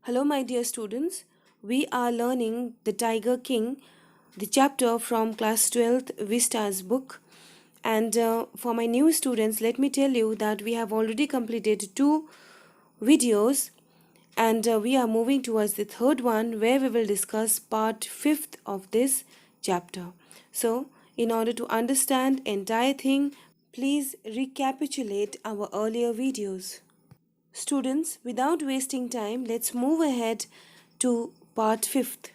Hello, my dear students. We are learning The Tiger King, the chapter from class 12th Vista's book. And for my new students, let me tell you that we have already completed two videos and we are moving towards the third one where we will discuss part 5th of this chapter. So, in order to understand entire thing, please recapitulate our earlier videos. Students, without wasting time, let's move ahead to part 5th.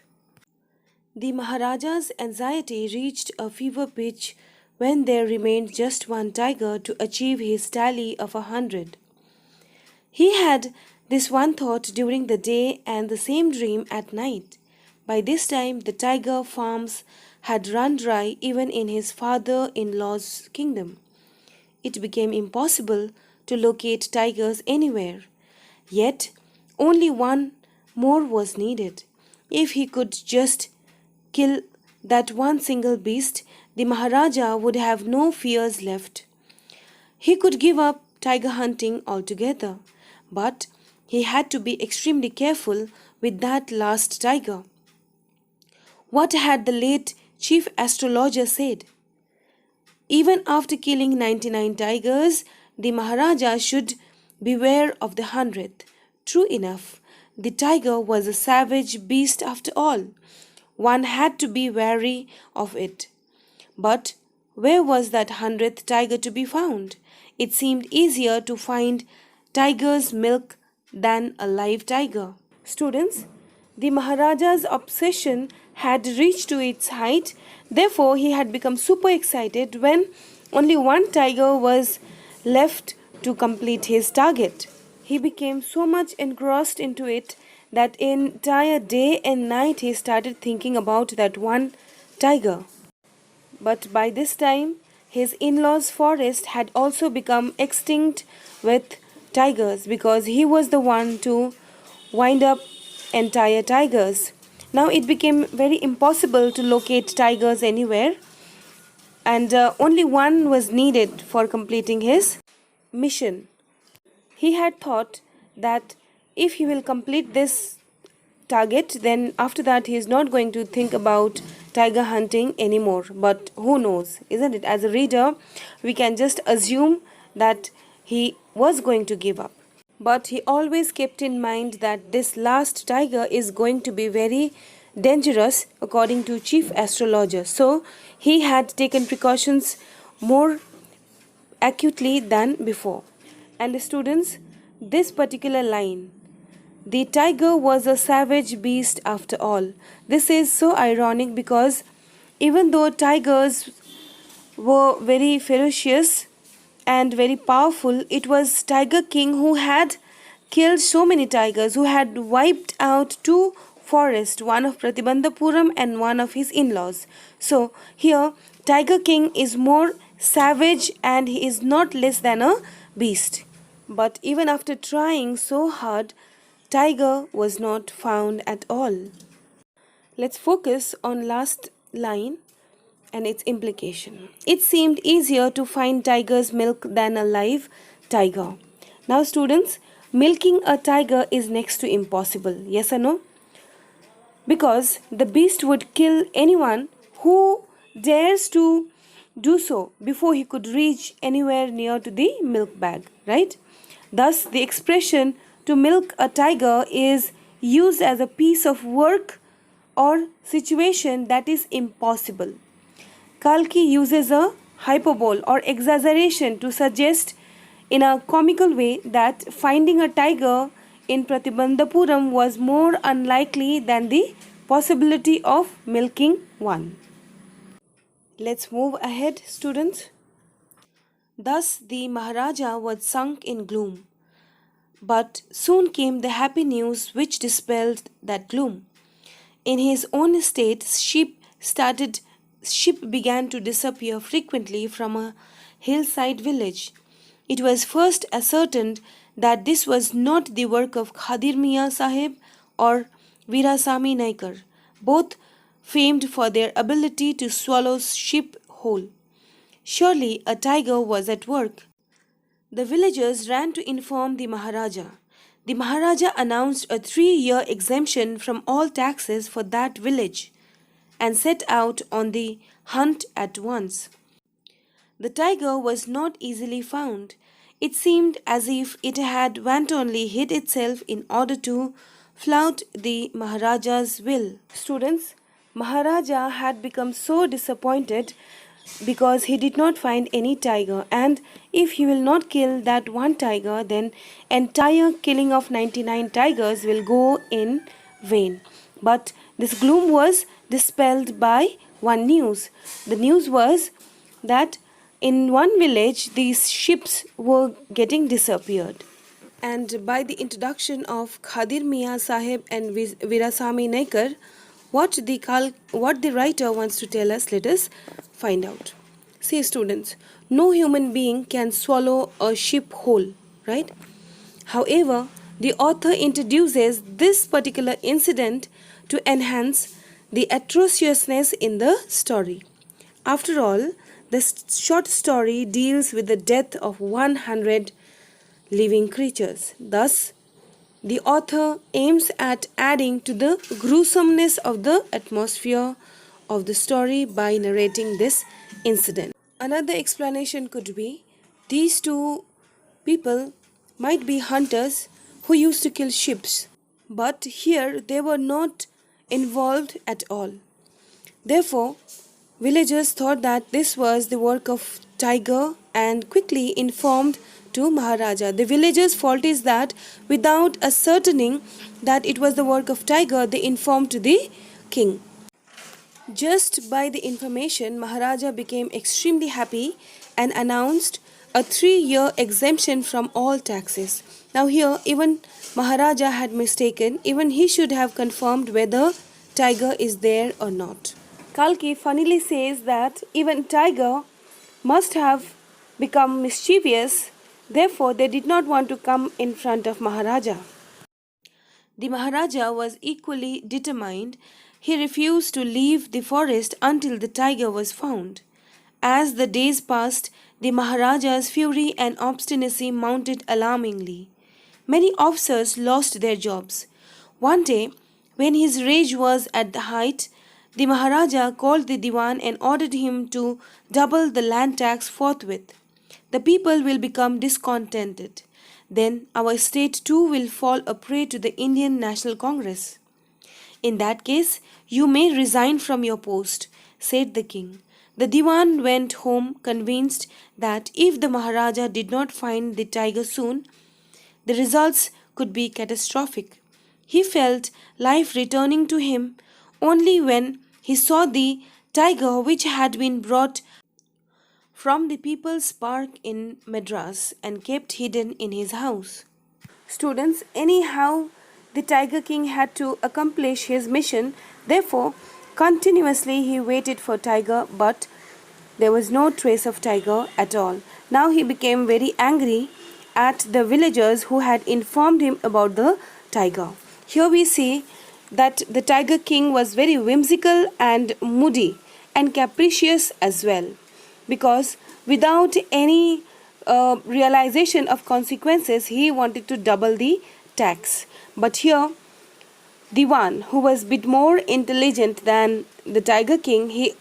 The Maharaja's anxiety reached a fever pitch when there remained just one tiger to achieve his tally of 100. He had this one thought during the day and the same dream at night. By this time, the tiger farms had run dry even in his father in law's kingdom. It became impossible to locate tigers anywhere. Yet, only one more was needed. If he could just kill that one single beast, the Maharaja would have no fears left. He could give up tiger hunting altogether, but he had to be extremely careful with that last tiger. What had the late chief astrologer said? Even after killing 99 tigers, the Maharaja should beware of the 100th. True enough, the tiger was a savage beast after all. One had to be wary of it. But where was that 100th tiger to be found? It seemed easier to find tiger's milk than a live tiger. Students, the Maharaja's obsession had reached to its height. Therefore, he had become super excited when only one tiger was left to complete his target. He became so much engrossed into it that entire day and night he started thinking about that one tiger. But by this time, his in-laws' forest had also become extinct with tigers because he was the one to wind up entire tigers. Now it became very impossible to locate tigers anywhere, and only one was needed for completing his mission. He had thought that if he will complete this target, then after that he is not going to think about tiger hunting anymore. But who knows, isn't it? As a reader, we can just assume that he was going to give up. But he always kept in mind that this last tiger is going to be very dangerous according to chief astrologer. So he had taken precautions more acutely than before. And students, this particular line, the tiger was a savage beast after all. This is so ironic because even though tigers were very ferocious and very powerful, it was Tiger King who had killed so many tigers, who had wiped out two forests, one of Pratibandhapuram and one of his in-laws. So here Tiger King is more savage and he is not less than a beast. But even after trying so hard, tiger was not found at all. Let's focus on last line and its implication. It seemed easier to find tiger's milk than a live tiger. Now students, milking a tiger is next to impossible. Yes or no? Because the beast would kill anyone who dares to do so before he could reach anywhere near to the milk bag, right? Thus, the expression to milk a tiger is used as a piece of work or situation that is impossible. Kalki uses a hyperbole or exaggeration to suggest in a comical way that finding a tiger in Pratibandhapuram was more unlikely than the possibility of milking one. Let's move ahead, students. Thus the Maharaja was sunk in gloom. But soon came the happy news which dispelled that gloom. In his own estate, sheep began to disappear frequently from a hillside village. It was first ascertained that this was not the work of Khadir Mian Sahib or Veerasamy Naikar, both famed for their ability to swallow sheep whole. Surely a tiger was at work. The villagers ran to inform the Maharaja. the Maharaja announced a 3-year exemption from all taxes for that village and set out on the hunt at once. The tiger was not easily found. It seemed as if it had wantonly hid itself in order to flout the Maharaja's will. Students, Maharaja had become so disappointed because he did not find any tiger, and if he will not kill that one tiger, then entire killing of 99 tigers will go in vain. But this gloom was dispelled by one news. The news was that in one village these ships were getting disappeared. And by the introduction of Khadir Mia Sahib and Virasamy Naikar, what the writer wants to tell us, let us find out. See students, no human being can swallow a ship whole, right? However, the author introduces this particular incident to enhance the atrociousness in the story. After all, this short story deals with the death of 100 living creatures. Thus, the author aims at adding to the gruesomeness of the atmosphere of the story by narrating this incident. Another explanation could be these two people might be hunters who used to kill sheep, but here they were not involved at all. Therefore, villagers thought that this was the work of tiger and quickly informed to Maharaja. The villagers' fault is that without ascertaining that it was the work of tiger, they informed to the king. Just by the information, Maharaja became extremely happy and announced a 3-year exemption from all taxes. Now here, even Maharaja had mistaken, even he should have confirmed whether tiger is there or not. Kalki funnily says that even tiger must have become mischievous, therefore they did not want to come in front of Maharaja. The Maharaja was equally determined. He refused to leave the forest until the tiger was found. As the days passed, the Maharaja's fury and obstinacy mounted alarmingly. Many officers lost their jobs. One day, when his rage was at the height, the Maharaja called the Diwan and ordered him to double the land tax forthwith. The people will become discontented. Then our state too will fall a prey to the Indian National Congress. In that case, you may resign from your post, said the king. The Diwan went home convinced that if the Maharaja did not find the tiger soon, the results could be catastrophic. He felt life returning to him only when he saw the tiger which had been brought from the People's Park in Madras and kept hidden in his house. Students, anyhow, the Tiger King had to accomplish his mission. Therefore, continuously he waited for tiger, but there was no trace of tiger at all. Now he became very angry at the villagers who had informed him about the tiger. Here we see that the Tiger King was very whimsical and moody and capricious as well, because without any realization of consequences, he wanted to double the tax. But here, Diwan, who was a bit more intelligent than the Tiger King, he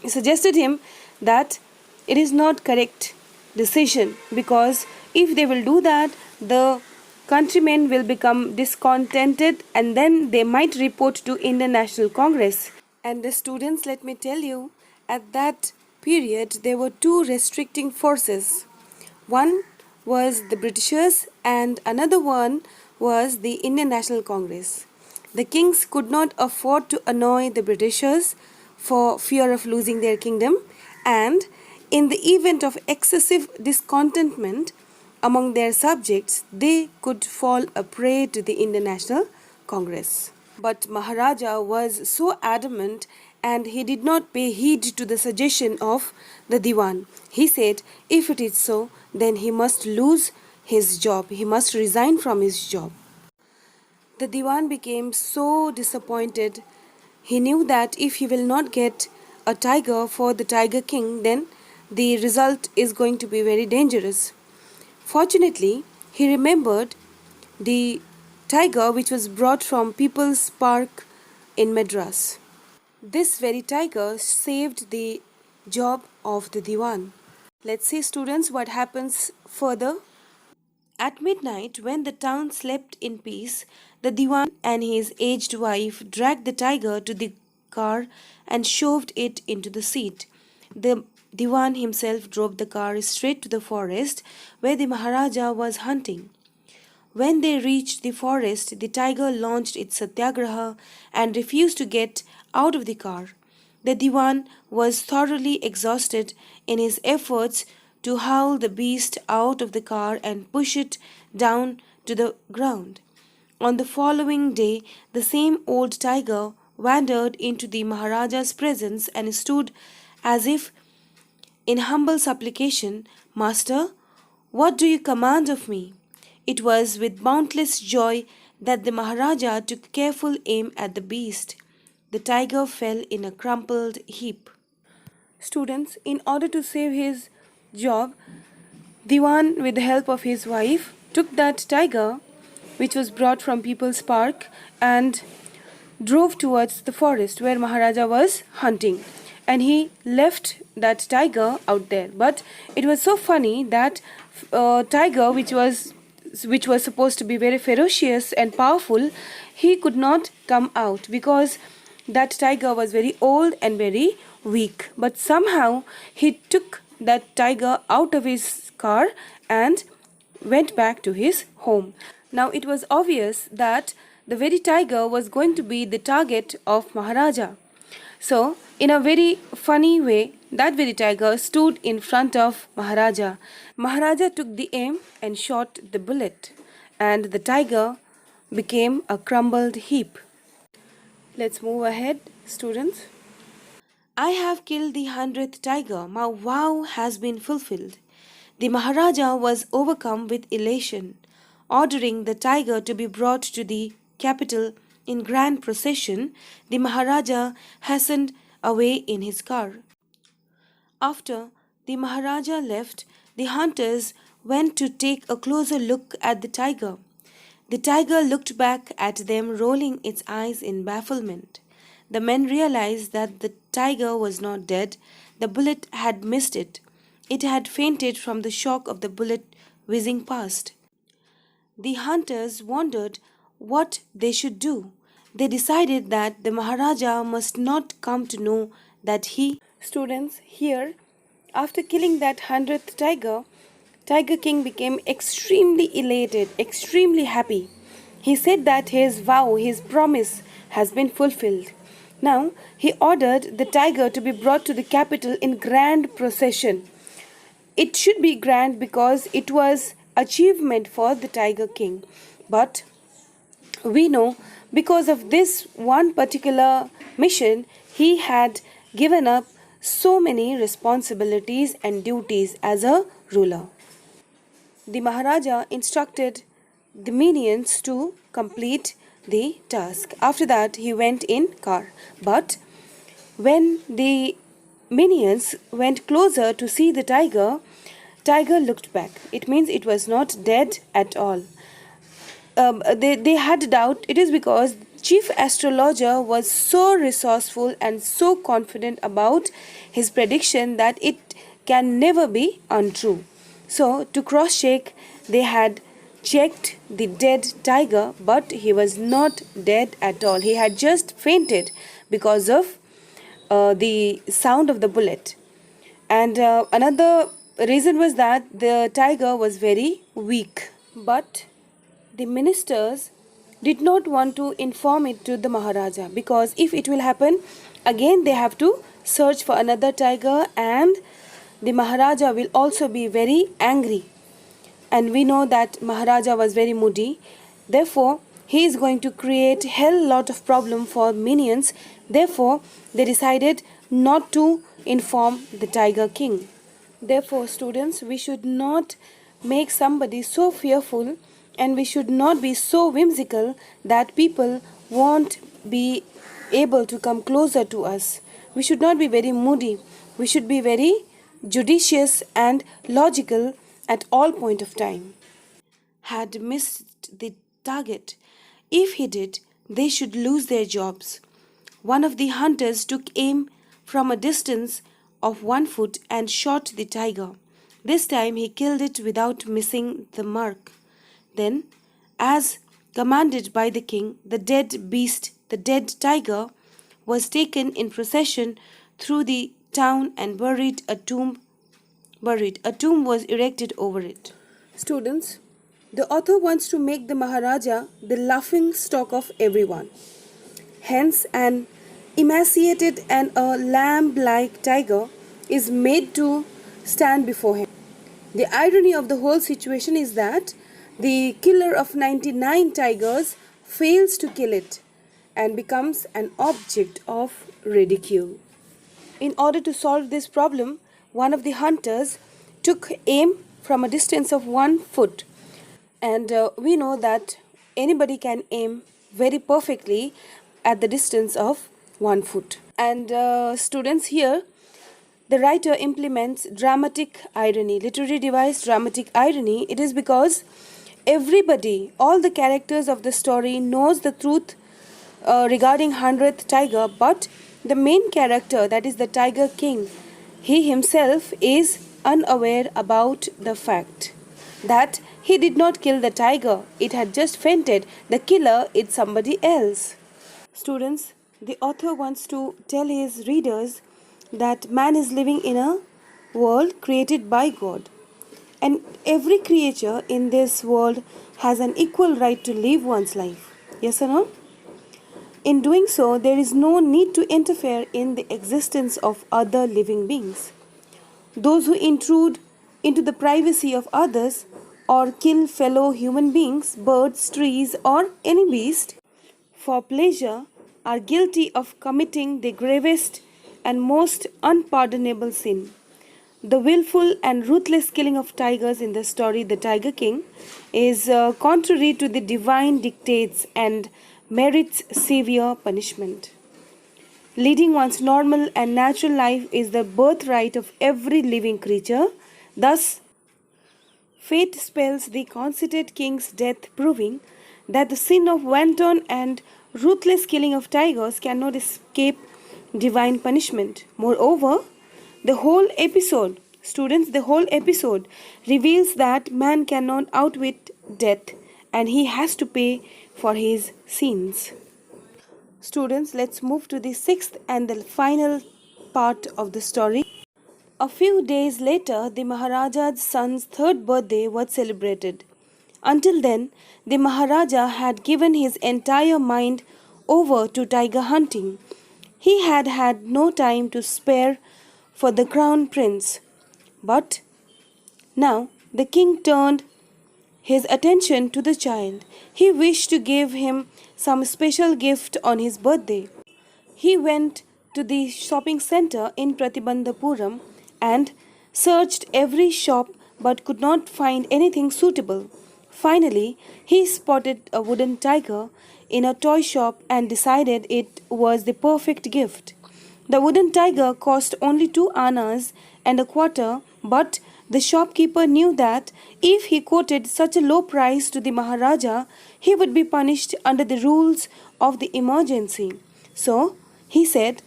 suggested him that it is not correct decision, because if they will do that, the countrymen will become discontented and then they might report to Indian National Congress. And the students, let me tell you, at that period there were two restricting forces. One was the Britishers and another one was the Indian National Congress. The kings could not afford to annoy the Britishers for fear of losing their kingdom, and in the event of excessive discontentment among their subjects, they could fall a prey to the Indian National Congress. But Maharaja was so adamant and he did not pay heed to the suggestion of the Diwan. He said if it is so, then he must lose his job, he must resign from his job. The Diwan became so disappointed. He knew that if he will not get a tiger for the Tiger King, then the result is going to be very dangerous. Fortunately, he remembered the tiger which was brought from People's Park in Madras. This very tiger saved the job of the Diwan. Let's see, students, what happens further. At midnight, when the town slept in peace, the Diwan and his aged wife dragged the tiger to the car and shoved it into the seat. The Diwan himself drove the car straight to the forest where the Maharaja was hunting. When they reached the forest, the tiger launched its satyagraha and refused to get out of the car. The Diwan was thoroughly exhausted in his efforts to haul the beast out of the car and push it down to the ground. On the following day, the same old tiger wandered into the Maharaja's presence and stood as if in humble supplication, Master, what do you command of me? It was with boundless joy that the Maharaja took careful aim at the beast. The tiger fell in a crumpled heap. Students, in order to save his job, Diwan, with the help of his wife, took that tiger, which was brought from People's Park, and drove towards the forest where Maharaja was hunting. And he left that tiger out there. But it was so funny that tiger, which was supposed to be very ferocious and powerful, he could not come out because that tiger was very old and very weak. But somehow he took that tiger out of his car and went back to his home. Now it was obvious that the very tiger was going to be the target of Maharaja. So, in a very funny way, that very tiger stood in front of Maharaja. Maharaja took the aim and shot the bullet, and the tiger became a crumbled heap. Let's move ahead, students. I have killed the 100th tiger. My vow has been fulfilled. The Maharaja was overcome with elation, ordering the tiger to be brought to the capital in grand procession. The Maharaja hastened away in his car. After the Maharaja left, the hunters went to take a closer look at the tiger. The tiger looked back at them, rolling its eyes in bafflement. The men realized that the tiger was not dead. The bullet had missed it. It had fainted from the shock of the bullet whizzing past. The hunters wondered what they should do. They decided that the Maharaja must not come to know that he. Students, here, after killing that 100th tiger, Tiger King became extremely elated, extremely happy. He said that his vow, his promise has been fulfilled. Now, he ordered the tiger to be brought to the capital in grand procession. It should be grand because it was achievement for the Tiger King. But we know because of this one particular mission, he had given up so many responsibilities and duties as a ruler. The Maharaja instructed the minions to complete the task. After that, he went in car. But when the minions went closer to see the tiger, tiger looked back. It means it was not dead at all. They had doubt. It is because chief astrologer was so resourceful and so confident about his prediction that it can never be untrue. So to cross check, they had checked the dead tiger, but he was not dead at all. He had just fainted because of the sound of the bullet. And another reason was that the tiger was very weak. But the ministers did not want to inform it to the Maharaja, because if it will happen, again they have to search for another tiger and the Maharaja will also be very angry. And we know that Maharaja was very moody. Therefore, he is going to create hell lot of problem for minions. Therefore, they decided not to inform the Tiger King. Therefore, students, we should not make somebody so fearful and we should not be so whimsical that people won't be able to come closer to us. We should not be very moody. We should be very judicious and logical at all point of time. Had missed the target. If he did, they should lose their jobs. One of the hunters took aim from a distance of 1 foot and shot the tiger. This time he killed it without missing the mark. Then, as commanded by the king, the dead beast, the dead tiger, was taken in procession through the town and buried. A tomb was erected over it. Students, the author wants to make the Maharaja the laughing stock of everyone. Hence, an emaciated and a lamb-like tiger is made to stand before him. The irony of the whole situation is that the killer of 99 tigers fails to kill it and becomes an object of ridicule. In order to solve this problem, one of the hunters took aim from a distance of 1 foot. And we know that anybody can aim very perfectly at the distance of 1 foot. And students, here the writer implements dramatic irony, literary device dramatic irony. It is because everybody, all the characters of the story knows the truth regarding 100th tiger, but the main character, that is the Tiger King, he himself is unaware about the fact that he did not kill the tiger. It had just fainted. The killer is somebody else. Students, the author wants to tell his readers that man is living in a world created by God, and every creature in this world has an equal right to live one's life. Yes or no? In doing so, there is no need to interfere in the existence of other living beings. Those who intrude into the privacy of others or kill fellow human beings, birds, trees, or any beast for pleasure are guilty of committing the gravest and most unpardonable sin. The willful and ruthless killing of tigers in the story The Tiger King is contrary to the divine dictates and merits severe punishment. Leading one's normal and natural life is the birthright of every living creature. Thus, fate spells the conceited king's death, proving that the sin of wanton and ruthless killing of tigers cannot escape divine punishment. Moreover, the whole episode, students, the whole episode reveals that man cannot outwit death and he has to pay for his sins. Students, let's move to the sixth and the final part of the story. A few days later, the Maharaja's son's third birthday was celebrated. Until then, the Maharaja had given his entire mind over to tiger hunting. He had had no time to spare for the crown prince. But now the king turned his attention to the child. He wished to give him some special gift on his birthday. He went to the shopping center in Pratibandhapuram and searched every shop but could not find anything suitable. Finally, he spotted a wooden tiger in a toy shop and decided it was the perfect gift. The wooden tiger cost only 2 annas and a quarter, but the shopkeeper knew that if he quoted such a low price to the Maharaja, he would be punished under the rules of the emergency. So he said,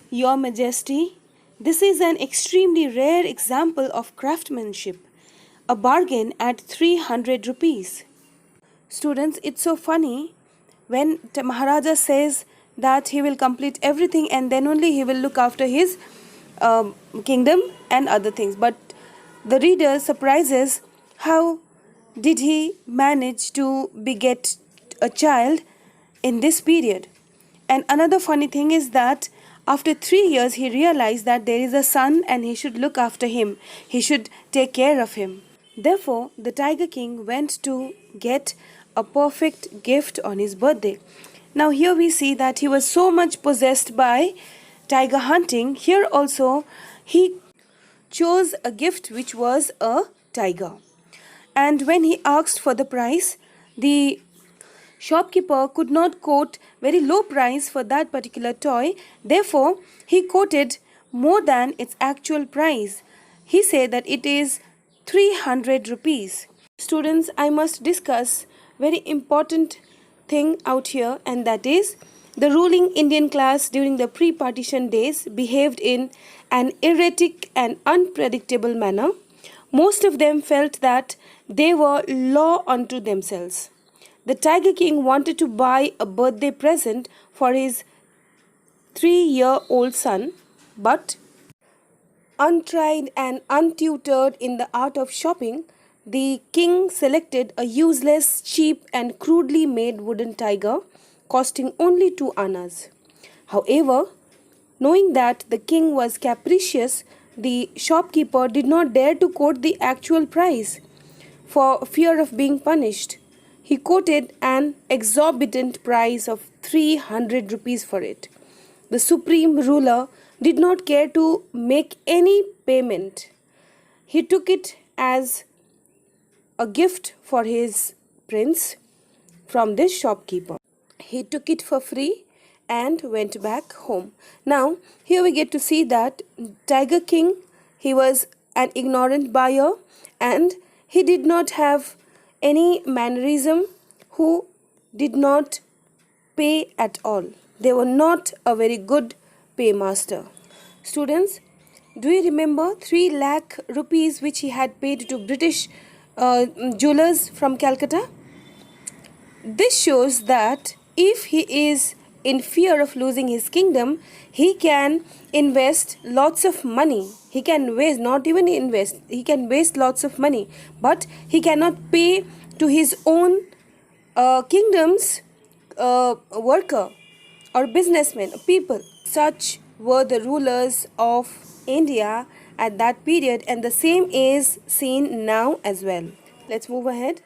"Your Majesty, this is an extremely rare example of craftsmanship, a bargain at 300 rupees. Students, it's so funny when the Maharaja says that he will complete everything and then only he will look after his kingdom and other things. But the reader surprises, how did he manage to beget a child in this period? And another funny thing is that after 3 years he realized that there is a son and he should look after him. He should take care of him. Therefore, the Tiger King went to get a perfect gift on his birthday. Now here we see that he was so much possessed by tiger hunting. Here also he chose a gift which was a tiger. And when he asked for the price, the shopkeeper could not quote very low price for that particular toy. Therefore, he quoted more than its actual price. He said that it is 300 rupees. Students, I must discuss very important thing out here, and that is the ruling Indian class during the pre partition days behaved in an erratic and unpredictable manner. Most of them felt that they were law unto themselves. The Tiger King wanted to buy a birthday present for his 3-year-old son, but untried and untutored in the art of shopping, the king selected a useless, cheap, and crudely made wooden tiger costing only 2 annas. However, knowing that the king was capricious, the shopkeeper did not dare to quote the actual price for fear of being punished. He quoted an exorbitant price of 300 rupees for it. The supreme ruler did not care to make any payment. He took it as a gift for his prince from this shopkeeper. He took it for free and went back home. Now, here we get to see that Tiger King, he was an ignorant buyer and he did not have any mannerism, who did not pay at all. They were not a very good paymaster. Students, do you remember 3 lakh rupees which he had paid to British jewelers from Calcutta? This shows that if he is in fear of losing his kingdom, he can invest lots of money. He can waste, not even invest, he can waste lots of money, but he cannot pay to his own kingdom's worker or businessmen, people. Such were the rulers of India at that period, and the same is seen now as well. Let's move ahead.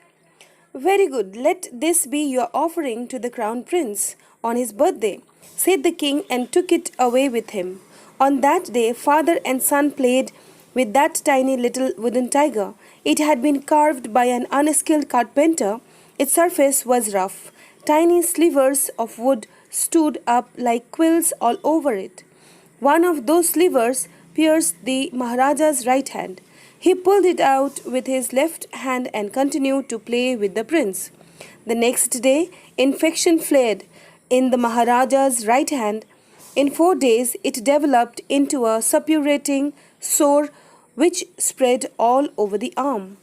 Very good. Let this be your offering to the crown prince on his birthday, said the king, and took it away with him. On that day, father and son played with that tiny little wooden tiger. It had been carved by an unskilled carpenter. Its surface was rough. Tiny slivers of wood stood up like quills all over it. One of those slivers pierced the Maharaja's right hand. He pulled it out with his left hand and continued to play with the prince. The next day, infection flared in the Maharaja's right hand. In 4 days, it developed into a suppurating sore which spread all over the arm.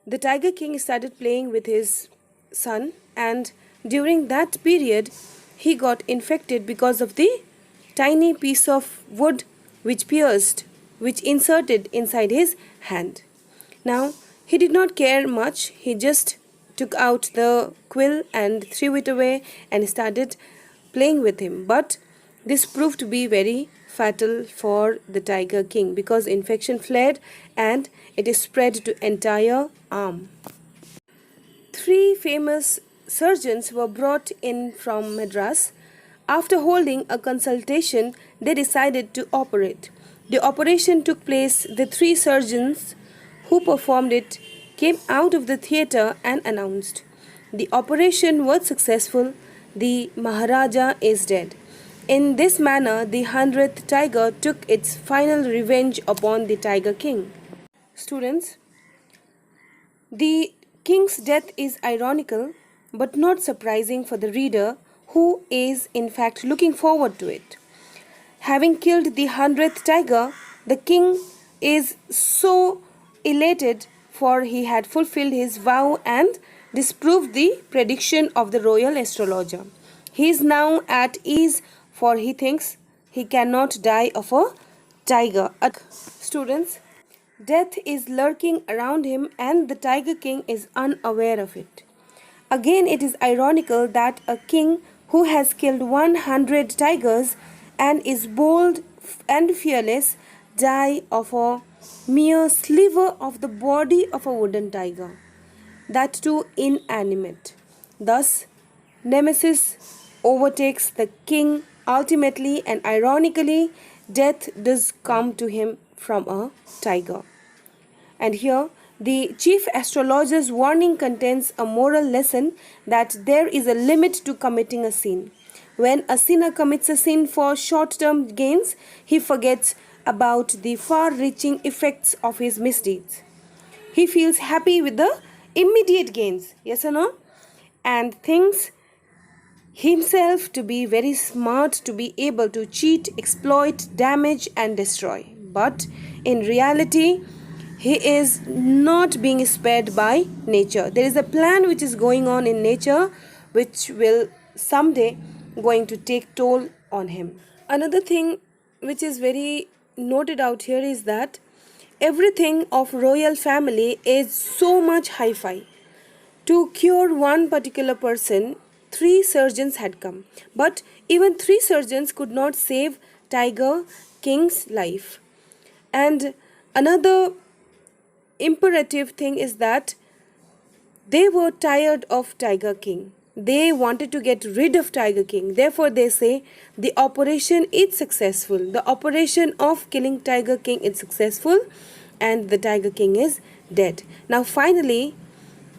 The Tiger King started playing with his son, and during that period, he got infected because of the tiny piece of wood which pierced, which inserted inside his hand. Now, he did not care much. He just took out the quill and threw it away and started playing with him. But this proved to be very fatal for the Tiger King because infection flared and it is spread to entire arm. 3 famous surgeons were brought in from Madras. After holding a consultation, they decided to operate. The operation took place. The 3 surgeons who performed it came out of the theatre and announced, "The operation was successful. The Maharaja is dead." In this manner, the 100th tiger took its final revenge upon the Tiger King. Students, the king's death is ironical but not surprising for the reader, who is in fact looking forward to it. Having killed the 100th tiger, the king is so elated, for he had fulfilled his vow and disproved the prediction of the royal astrologer. He is now at ease, for he thinks he cannot die of a tiger. Students, death is lurking around him and the Tiger King is unaware of it. Again, it is ironical that a king who has killed 100 tigers and is bold and fearless die of a mere sliver of the body of a wooden tiger, that too inanimate. Thus, Nemesis overtakes the king ultimately, and ironically, death does come to him from a tiger. And here, the chief astrologer's warning contains a moral lesson that there is a limit to committing a sin. When a sinner commits a sin for short-term gains, he forgets about the far-reaching effects of his misdeeds. He feels happy with the immediate gains, yes or no, and thinks himself to be very smart, to be able to cheat, exploit, damage, and destroy. But in reality, he is not being spared by nature. There is a plan which is going on in nature which will someday going to take toll on him. Another thing which is very noted out here is that everything of royal family is so much hi-fi. To cure one particular person, three surgeons had come. But even three surgeons could not save Tiger King's life. And another imperative thing is that they were tired of Tiger King. They wanted to get rid of Tiger King. Therefore, they say the operation is successful. The operation of killing Tiger King is successful and the Tiger King is dead. Now, finally,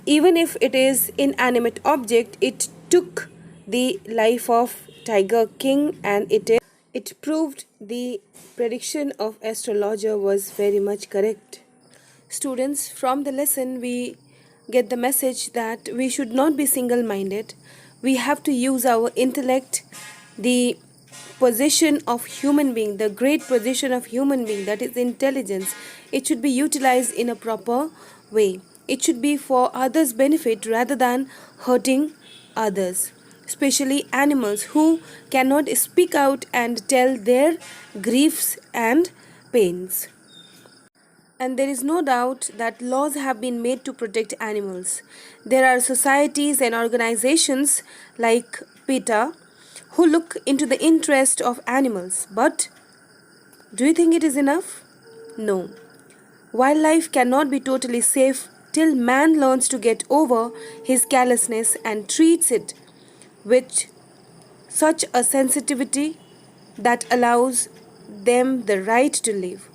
even if it is inanimate object, it took the life of Tiger King, and it proved the prediction of astrologer was very much correct. Students, from the lesson we get the message that we should not be single minded. We have to use our intellect, the position of human being, the great position of human being, that is intelligence. It should be utilized in a proper way. It should be for others' benefit rather than hurting others, especially animals who cannot speak out and tell their griefs and pains. And there is no doubt that laws have been made to protect animals. There are societies and organizations like PETA who look into the interest of animals. But do you think it is enough? No. Wildlife cannot be totally safe till man learns to get over his callousness and treats it with such a sensitivity that allows them the right to live.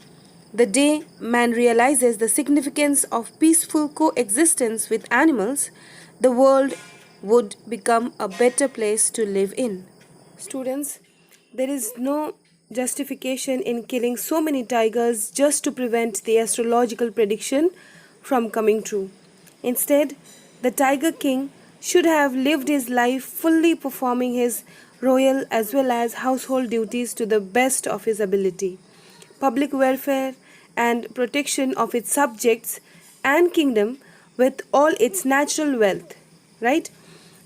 The day man realizes the significance of peaceful coexistence with animals, the world would become a better place to live in. Students, there is no justification in killing so many tigers just to prevent the astrological prediction from coming true. Instead, the Tiger King should have lived his life fully performing his royal as well as household duties to the best of his ability. Public welfare and protection of its subjects and kingdom with all its natural wealth, right,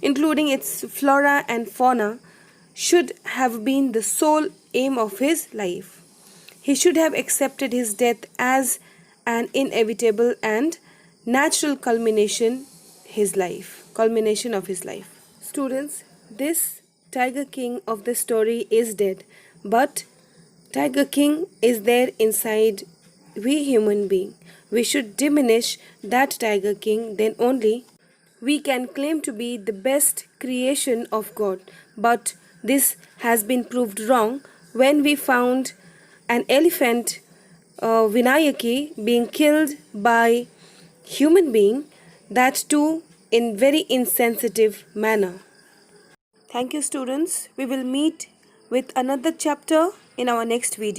including its flora and fauna, should have been the sole aim of his life. He should have accepted his death as an inevitable and natural culmination of his life. Students, this Tiger King of the story is dead, but Tiger King is there inside we human being. We should diminish that Tiger King, then only we can claim to be the best creation of God. But this has been proved wrong when we found an elephant, Vinayaki, being killed by human being, that too in very insensitive manner. Thank you, students. We will meet with another chapter in our next video.